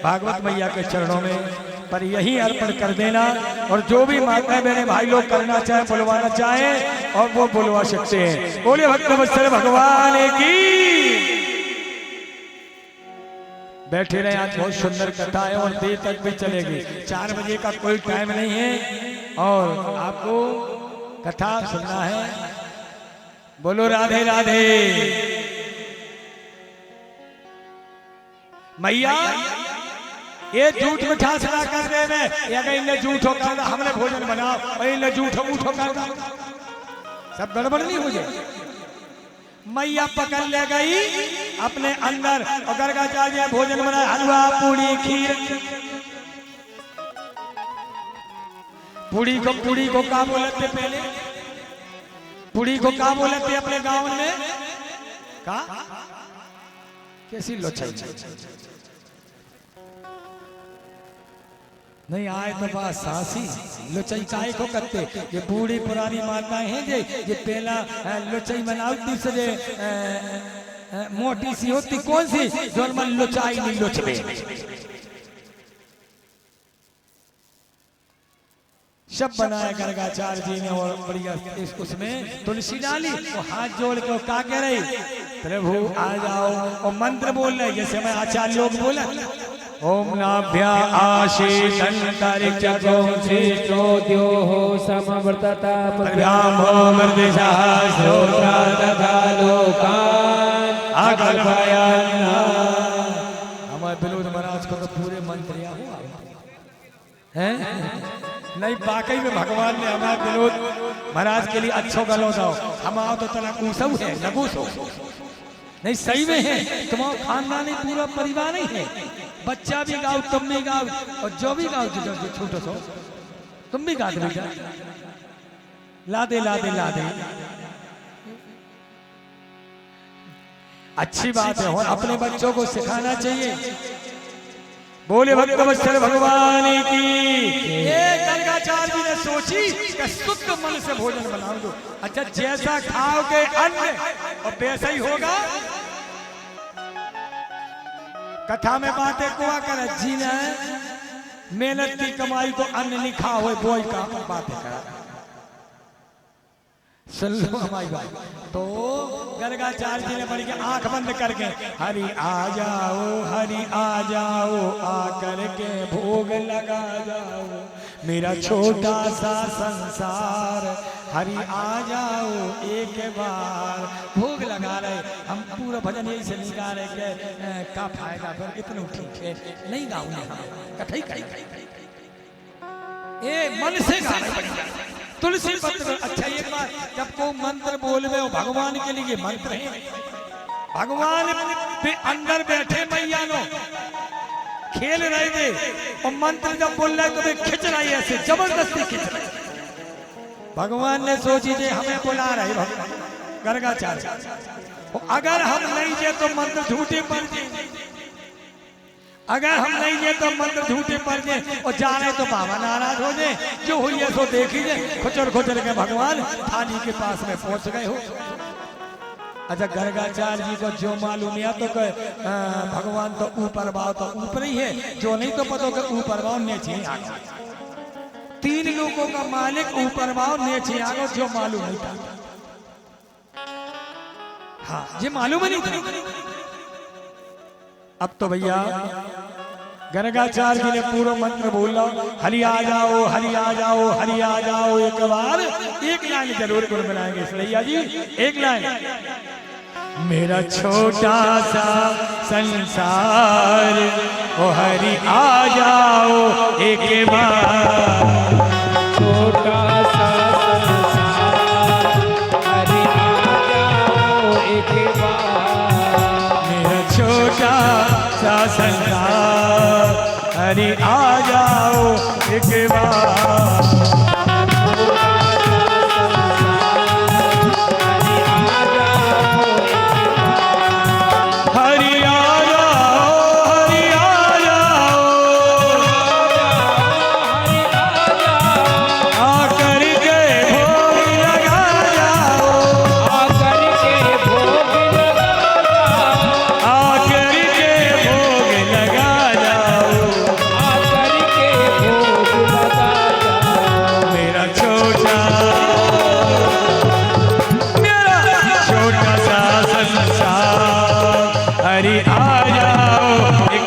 भागवत मैया के चरणों में पर यही अर्पण कर देना। और जो भी माता बहने भाई लोग करना चाहे बुलवाना चाहे और वो बुलवा सकते हैं। बोले भक्तवत्सल भगवान की। बैठे रहे, आज बहुत सुंदर कथा है और देर तक भी चलेगी। 4 बजे का कोई टाइम नहीं है और आपको कथा सुनना है। बोलो राधे राधे। मैया ये झूठ मिठास ना कर दे में, अगर इन्हें झूठ होकर हमने भोजन बनाओ और इन्हें झूठ उठो कर दो, सब गड़बड़ नहीं हो जाए। मैया पकड़ ले गई अपने अंदर और गर्गाचार्य भोजन बनाया, हलवा पूड़ी खीर। पूड़ी को क्या बोलते पहले? पूड़ी को क्या बोलते अपने गांव में? का कैसी लोचाई नहीं आए तो बात सासी लोचाई काहे को करते। ये बूढ़ी पुरानी माताएं हैं जे पहला लोचाई मनावती से जे मोटी सी होती कौन सी जो मन लोचाई नहीं लोचबे। सब बनाया गर्गाचार्य जी ने और बढ़िया उसमें तुलसी डाली वो हाथ जोड़ के क्या कह रही? प्रभु आ जाओ और मंत्र बोल रहे जैसे मैं आचार्य लोग बोला। ओम नाभ्या आशीतंतरिक्षगो श्रीचोद्यो हो समवर्तता पद्भ्यामो मर्दिशः श्रोत्रा तथा लोकान् आकल्पयन्। हमारे विनोद महाराज को तो पूरे मंत्र याद हैं? नहीं वाकई में भगवान ने हमारे विनोद महाराज के लिए अच्छो गलो दो। हम आओ तो तना कूसव है लगूस हो नहीं सही में है। तुम्हारा खानदानी पूरा परिवार नहीं है। बच्चा भी गाओ तुम भी गाओ और जो भी गाओ जो छोटो सो तुम भी गा दे। ला दे अच्छी बात है और अपने बच्चों को सिखाना चाहिए। बोले भक्तवत्सल भगवान की। गर्गाचार्य जी ने सोची कि शुद्ध मन से भोजन बना दो। अच्छा जैसा खाओगे अन्न और वैसा ही होगा। कथा में बातें कुआ कर जी ने मेहनत की कमाई को अन्न लिखा हुए बोई का बातें करा। सुन लो हमारी बात। तो गर्गाचार्य जी ने बड़ी आंख बंद करके हरि आ जाओ आकर के भोग लगा जाओ मेरा छोटा सा संसार। हरि आ जाओ एक बार भोग लगा रहे। हम पूरा भजन यही से नहीं गा रहे के का फायदा फिर इतना ठीक है नहीं गाऊंगे हम कथई ये मन से गा रहे। तुलसी पत्र अच्छा एक बात जब को मंत्र बोलवे हो भगवान के लिए मंत्र है। भगवान पे अंदर बैठे मैया नो खेल रहे थे और मंत्र जब बोल रहे तो वे खिंच रही ऐसे जबरदस्ती खिंच रहे। भगवान ने सोची जे हमें बुला रहे गर्गाचार्य अगर हम नहीं जे तो मंत्र झूठे पड़ जाए। अगर हम नहीं ये तो मंत्र झूठे पड़ जाए और जा रहे तो बाबा नाराज हो जाए। जो हुई है सो देख लीजिए खुचर के भगवान थाली के पास में पहुंच गए हो। अच्छा गर्गाचार्य जी को जो मालूम या तो भगवान तो ऊपर भाव तो ऊपर ही है जो नहीं तो पता के ऊपर भाव नीचे आ गया। 3 लोगों का मालिक ऊपर भाव नीचे आ गया जो मालूम नहीं था। हाँ ये मालूम नहीं था। अब तो भैया गर्गाचार्य जी ने पूरा मंत्र बोला हरि आ जाओ हरि आ जाओ हरि आ जाओ। एक बार एक लाइन जरूर गुनगुनाएंगे इसलिए जी एक लाइन। मेरा छोटा सा संसार ओ हरि आ जाओ एक बार। छोटा सा संसार हरि आ जाओ एक बार। मेरा छोटा सा संसार हरि आ जाओ एक बार।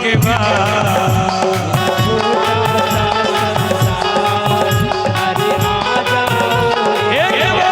के बाद छोटा सा संसार, अरे आ जाओ एक बार।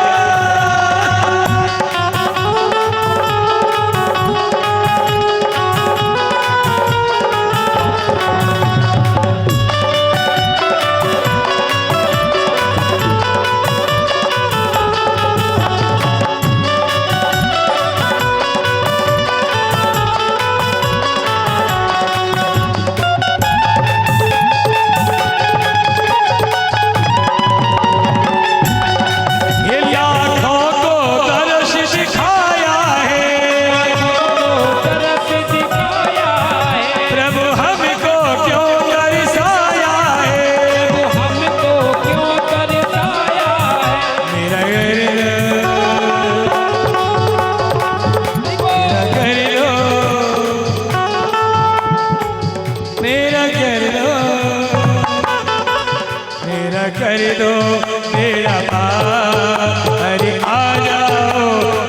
ये लाखों को दर्श दिखाया है, तरफ दिखाया है, प्रभु हमको क्यों तरसाया है। वो हमको क्यों तरसाया है। मेरा कर लो, मेरा कर लो, मेरा कर दो मेरा पाप, अरे आ जाओ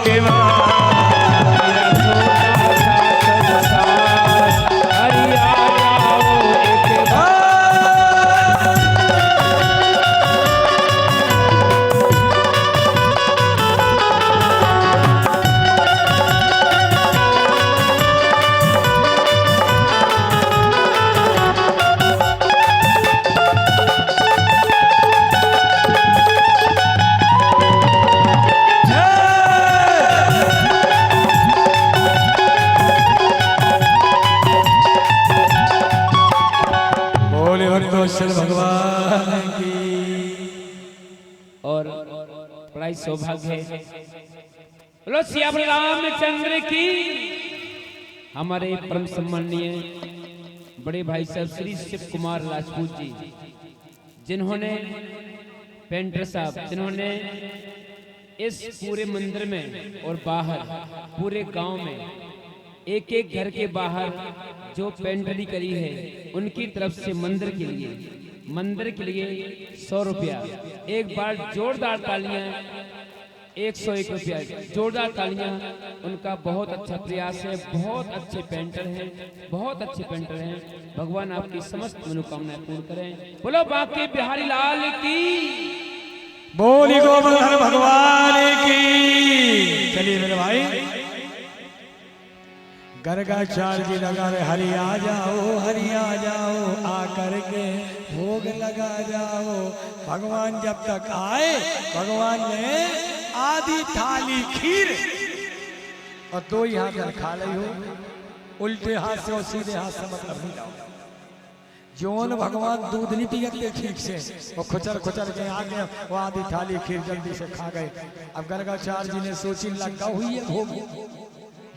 के बाद। मेरा छोटा सा संसार, अरे आ जाओ एक बार। बोले हरिदोषर भगवान की। और बड़ा ही सौभाग्य है, बोलो सियावर रामचंद्र की। हमारे परम सम्माननीय बड़े भाई साहब श्री शिव कुमार राजपूत जी, जिन्होंने पेंटर साहब, जिन्होंने इस पूरे मंदिर में और बाहर पूरे गांव में एक एक घर के बाहर जो पेंटरी करी है, उनकी तरफ से मंदिर के लिए 100 रुपया। एक बार जोरदार तालियां, 101 रुपया, जोरदार तालियां। उनका बहुत अच्छा प्रयास है, बहुत अच्छे पेंटर हैं, बहुत अच्छे पेंटर हैं। भगवान आपकी समस्त मनोकामनाएं पूर्ण करें। बोलो बांके बिहारी लाल की। बोली गोवर्धन भगवान की। चलिए मेरे भाई, गर्गाचार्य जी लगा रहे, हरि आ जाओ, हरि आ जाओ, आकर के भोग लगा जाओ। भगवान जब तक आए, भगवान ने आधी थाली खीर और 2 ही हाथ में खा ली हो। उल्टे हाथ से और सीधे हाथ से मतलब नहीं लाओ। जोन भगवान दूध नहीं पियते ठीक से, वो खुचर खुचर के आगे वो आधी थाली खीर जल्दी से खा गए। अब गर्गाचार्य जी ने सोची लगा हुई है भोग,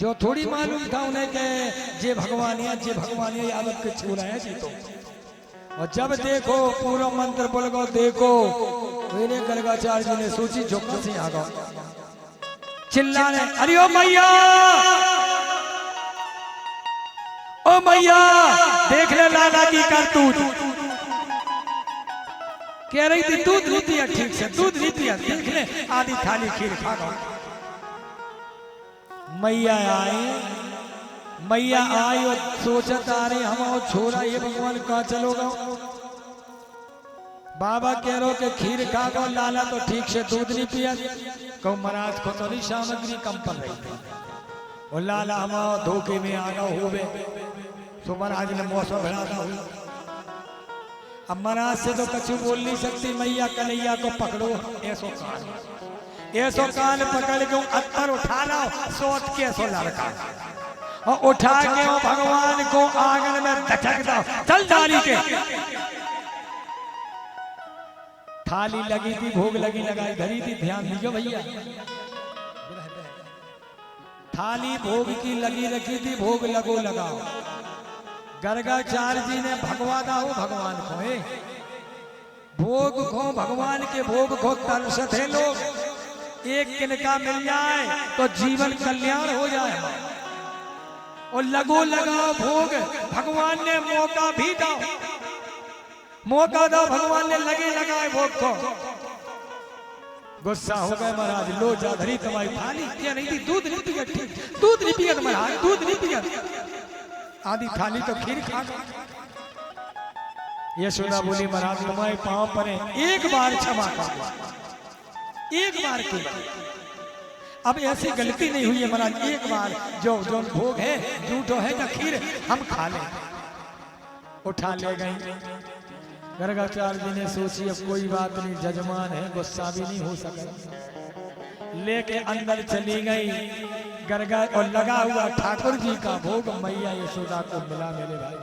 जो थोड़ी मालूम था उन्हें के जे भगवान है, जे भगवान है, आदत के छू रहे हैं जी। तो और जब देखो पूरा मंत्र बोल गो, देखो मेरे गर्गाचार्य जी ने सोची झोंका से आ गो, चिल्लाने, अरे ओ मैया, ओ मैया, देख ले लाला की करतूत। कह रही थी दूध नहीं पिया ठीक से, दूध नहीं पिया, देख ले आधी थाली खीर खा गो। मैया आई और सोचत आ रहे हम और छोरा ये भगवान कहाँ चलोगा। बाबा कह रहे के खीर खा गो, लाला तो ठीक से दूध नहीं पिया। कहूँ महाराज को तो नहीं सामग्री कम पड़ रही थी और लाला हम धोखे में आ गए हुए। तो महाराज ने मौसम भरा हुआ। अब महाराज से तो कछु बोल नहीं सकती। मैया कन्हैया को पकड़ो, ऐसो कान पकड़ के अत्तर उठा लो, सोच के ऐसो लड़का और उठा के वो भगवान को आंगन में धचक दो। चल डाली के थाली लगी थी, भोग लगी लगाई धरी थी। ध्यान दीजिए भैया, थाली भोग की लगी रखी थी, भोग लगो लगाओ। गर्गाचार्य जी ने भगवाना हो भगवान को, भोग खो भगवान के भोग खो तरसत है लोग। एक किनका मिल जाए तो जीवन कल्याण हो जाए। और लगो लगाओ भोग, भगवान ने मौका भी दो, मौका दो, भगवान ने लगे लगाए भोग को। गुस्सा हो गए महाराज, लो जा धरी तुम्हारी थाली। क्या नहीं थी, दूध नहीं पिया, ठीक दूध नहीं पिया महाराज, दूध नहीं पिया। आधी थाली तो खीर खा गई। यशोदा बोली महाराज तुम्हारे पांव पड़े, एक बार क्षमा कर दो, एक बार की अब ऐसी गलती नहीं हुई है महाराज, एक बार जो भोग है झूठो है ना खीर हम खा ले। उठा ले गई। गर्गाचार्य जी ने सोची अब कोई बात नहीं, जजमान है गुस्सा भी नहीं हो सका, लेके अंदर चली गई। गर्गा और लगा हुआ ठाकुर जी का भोग मैया यशोदा को मिला। मेरे भाई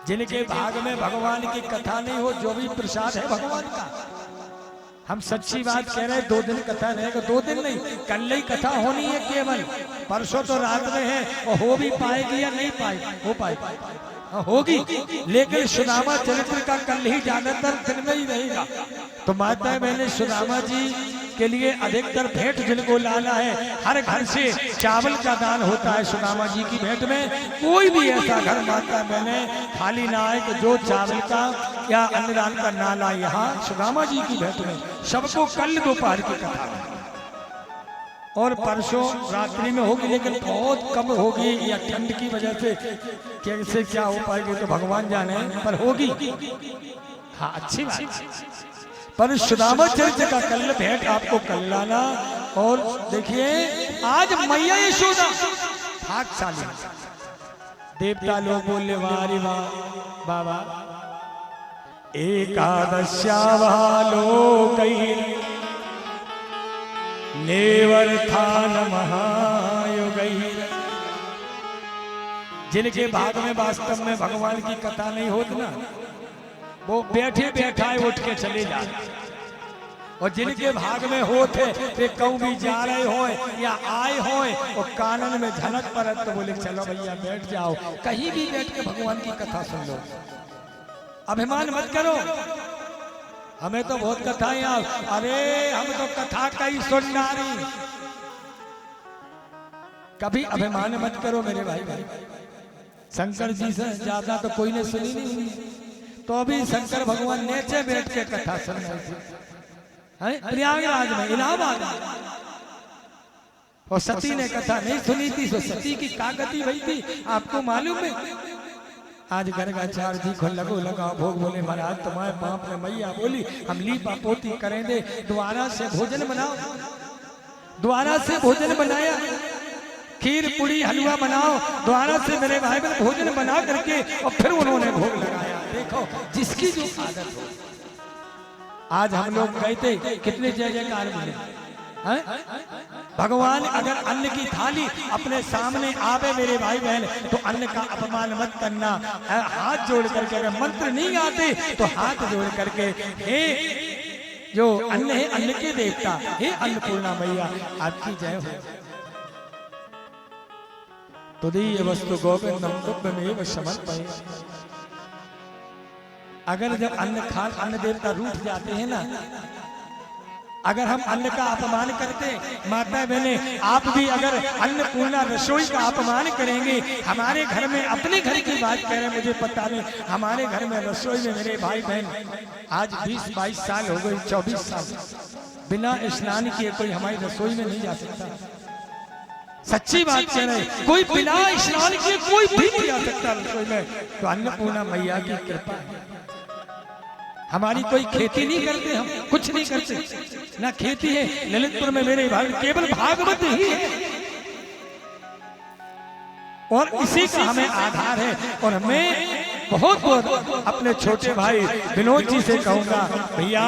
जिनके भाग में भगवान की कथा नहीं हो, जो भी प्रसाद है भगवान का, हम सच्ची बात कह रहे हैं 2 दिन कथा रहेगा, 2 दिन नहीं कल ही कथा होनी है केवल, परसों तो रात में है और हो भी पाएगी या नहीं पाएगी, हो पाएगी होगी, लेकिन सुदामा चरित्र का कल ही ज्यादातर दिन में ही रहेगा। तो माता बहने सुदामा जी के लिए अधिकतर भेंट जिनको लाना है, हर घर से चावल का दान होता है सुदामा जी की भेंट में। कोई भी ऐसा घर माता बहने खाली ना आए कि जो चावल का या अन्नदान का ना लाए। यहाँ सुदामा जी की भेंट में सबको कल दोपहर की कथा है और परसों रात्रि में होगी, लेकिन बहुत कम होगी या ठंड की वजह से कैसे क्या हो पाएगी तो भगवान जाने, पर होगी। हाँ अच्छी बात, पर सुदामा चरित्र का कल भेंट आपको कल लाना। और देखिए आज मैया यशोदा भागशाली, देवता लोग बोले वारी वाह बाबा, एकादश्यावलोकैः नेवर्थान महायुगैः। जिनके भाग में वास्तव में भगवान की कथा नहीं होती ना, वो बैठे बैठाए उठ के चले जाते, और जिनके भाग में होते वे कहूँ भी जा रहे हो या आए हो और कानन में झलक पड़त तो बोले चलो भैया बैठ जाओ, कहीं भी बैठ के भगवान की कथा सुन लो, अभिमान मत करो। हमें तो बहुत कथाएं, अरे हम तो कथा का ही सुनना रही, कभी अभिमान मत करो मेरे भाई। शंकर जी से ज्यादा तो कोई ने सुनी नहीं, तो अभी शंकर भगवान नीचे बैठ के कथा सुन रहे थे प्रयागराज में, इलाहाबाद में, और सती ने कथा नहीं सुनी थी। तो सती की कागती भई थी आपको मालूम है। आज गर्गाचार्य जी को लगा भोग, बोले महाराज तुम्हारे पाप में मैया बोली हम लीपा पोती करेंगे, दोबारा से भोजन बनाओ। दोबारा से भोजन बनाया, खीर पूरी हलवा बनाओ, दोबारा से मेरे भाई बहन भोजन बना करके और फिर उन्होंने भोग लगाया। देखो जिसकी जो आदत हो। आज हम लोग कहते कितने जय जयकार मिले, भगवान अगर अन्न की थाली अपने सामने आवे मेरे भाई बहन तो अन्न का अपमान मत करना। हाथ जोड़ करके, अगर मंत्र नहीं आते तो हाथ जोड़ करके, हे जो अन्न है अन्न के देवता, हे अन्नपूर्णा मैया आपकी जय हो। तुदीय वस्तु गोविंदम तुभ्यमेव समर्पये। अगर जब अन्न देवता रूठ जाते हैं ना, अगर हम अन्न का अपमान करते, माता बहने आप भी अगर अन्नपूर्णा रसोई का अपमान करेंगे, हमारे घर में अपने घर की बात कह रहे, मुझे पता नहीं हमारे घर में रसोई में मेरे भाई बहन आज 20-22 साल हो गए, 24 साल बिना स्नान किए कोई हमारी रसोई में नहीं जा सकता। सच्ची बात कह रहे, कोई बिना स्नान किए कोई भी नहीं जा सकता रसोई में। तो अन्नपूर्णा मैया की कृपा है। हमारी कोई खेती नहीं करते, हम कुछ नहीं करते ना, खेती है ललितपुर में मेरे भाई केवल भागवत ही है, और इसी का हमें आधार है। और मैं बहुत अपने छोटे भाई विनोद जी से कहूंगा, भैया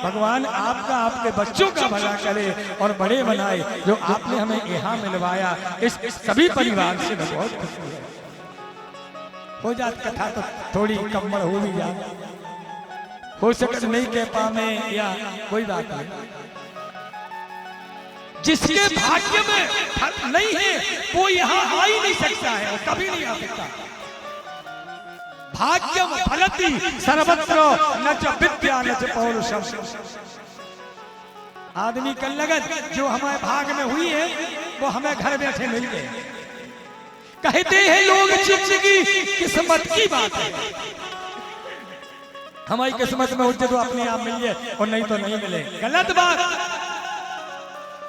भगवान आपका आपके बच्चों का भला करे और बड़े बनाए, जो आपने हमें यहाँ मिलवाया इस सभी परिवार से मैं बहुत खुश हूँ। हो जात कथा तो थोड़ी कम्बड़ हो भी जाए, हो सके नहीं कह पावे या कोई बात नहीं। जिसके भाग्य में नहीं है वो यहाँ आ ही नहीं सकता है, वो कभी नहीं आ सकता। भाग्यम फलति सर्वत्र न च विद्या न च पौरुषम। आदमी का लगन जो हमारे भाग में हुई है वो हमें घर बैठे मिल गए। कहते हैं लोग जिंदगी किस्मत की बात है, हमारी किस्मत में होते तो अपने आप मिल जाए और नहीं तो नहीं मिले, गलत बात।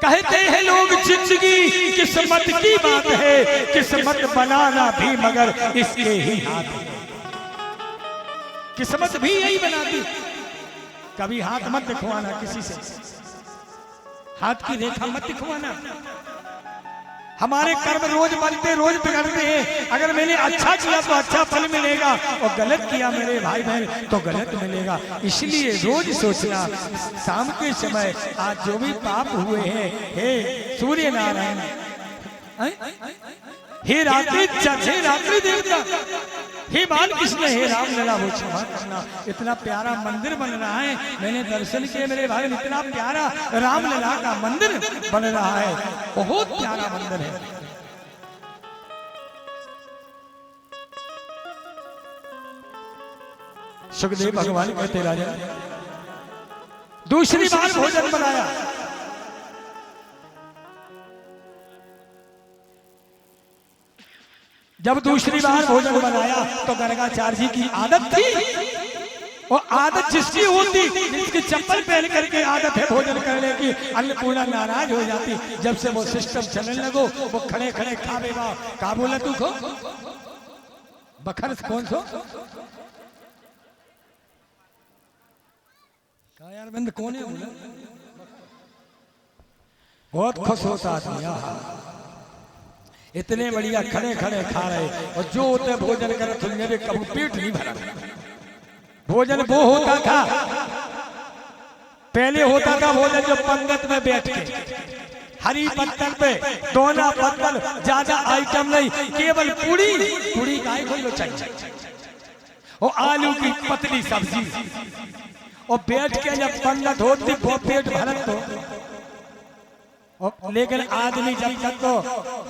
कहते हैं लोग जिंदगी किस्मत की बात है, किस्मत बनाना भी मगर इसके ही हाथ है। किस्मत भी यही बनाती। कभी हाथ मत दिखवाना किसी से, हाथ की रेखा मत दिखवाना। हमारे कर्म रोज बनते रोज बिगड़ते हैं। अगर मैंने अच्छा किया तो अच्छा फल मिलेगा, और गलत किया मेरे भाई बहन तो गलत मिलेगा। इसलिए रोज सोचना, शाम के समय आज जो भी पाप हुए हैं, हे सूर्य नारायण, हे रात्रि हे रात्रि देवता, हे बाल कृष्ण, हे राम लला वो क्षमा करना। इतना प्यारा मंदिर बन रहा है, मैंने दर्शन किए मेरे भाई, इतना प्यारा राम लला का मंदिर बन रहा है, बहुत प्यारा मंदिर है। सुखदेव भगवान कहते राजा, दूसरी बार भोजन बनाया। जब दूसरी बार भोजन बनाया तो गर्गाचार्य जी की आदत थी, और आदत जिसकी होती, जिसकी चप्पल पहन करके आदत है भोजन करने की, अन्नपूर्णा नाराज हो जाती। जब से वो सिस्टम चलने लगो, वो खड़े खड़े खावे बा का बोला तू को बखर कौन सो का यार बंद कौन है बोला, बहुत खुश होता आदमी। इतने बढ़िया खड़े खड़े खा रहे, और जो होते भोजन करे तो मेरे कभी पेट नहीं भरा। भोजन वो होता था, पहले होता था भोजन जो पंगत में बैठ के हरी पत्तल पे, दोना पत्तल, ज्यादा आइटम नहीं, केवल पूरी पूरी गाय को चाहिए, और आलू की पतली सब्जी, और बैठ के जब पंगत होती वो पेट भरत तो। लेकिन आदमी जब तक तो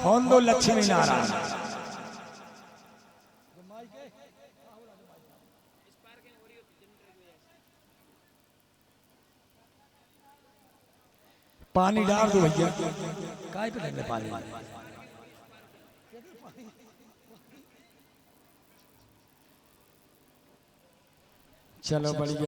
होंदो लक्ष्मी नारायण, पानी डाल दो भैया, काय पे लगने पानी। चलो बढ़िया।